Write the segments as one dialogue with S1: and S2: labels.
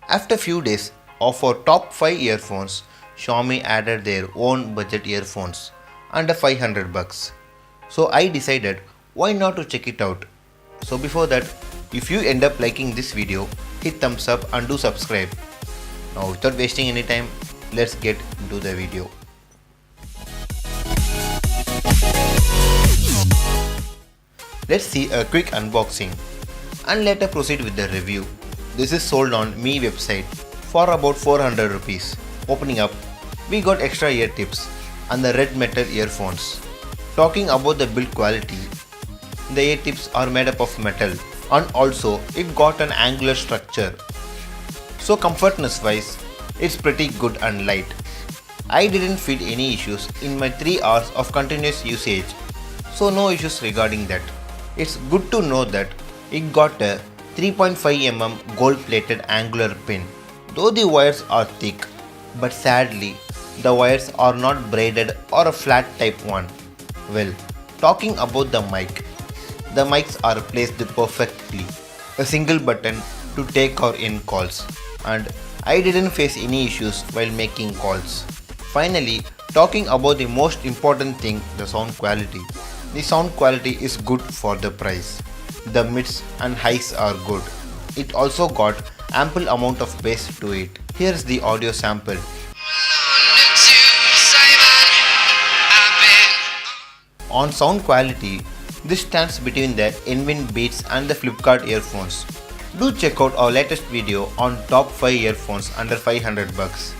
S1: After few days of our top 5 earphones, Xiaomi added their own budget earphones under 500 bucks. So I decided why not to check it out. So before that, if you end up liking this video, hit thumbs up and do subscribe. Now without wasting any time, let's get into the video. Let's see a quick unboxing and later proceed with the review. This is sold on Mi website for about 400 rupees. Opening up, we got extra ear tips and the red metal earphones. Talking about the build quality, the ear tips are made up of metal and also it got an angular structure. So comfortness wise, it's pretty good and light. I didn't feel any issues in my 3 hours of continuous usage, so no issues regarding that. It's good to know that it got a 3.5 mm gold plated angular pin. Though the wires are thick, but sadly the wires are not braided or a flat type one. Well, talking about the mic, the mics are placed perfectly. A single button to take or end calls, and I didn't face any issues while making calls. Finally, talking about the most important thing, the sound quality. The sound quality is good for the price. The mids and highs are good. It also got ample amount of bass to it. Here's the audio sample. On sound quality, this stands between the Envin Beats and the Flipkart earphones. Do check out our latest video on top 5 earphones under 500 bucks.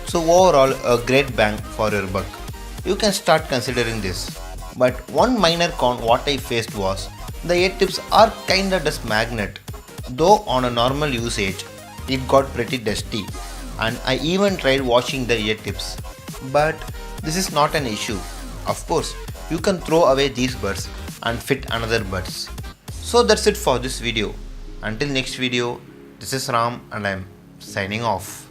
S1: So overall, a great bang for your buck. You can start considering this. But one minor con what I faced was the ear tips are kinda dust magnet. Though on a normal usage, it got pretty dusty and I even tried washing the ear tips. But this is not an issue. Of course, you can throw away these buds and fit another buds. So that's it for this video. Until next video, this is Ram and I'm signing off.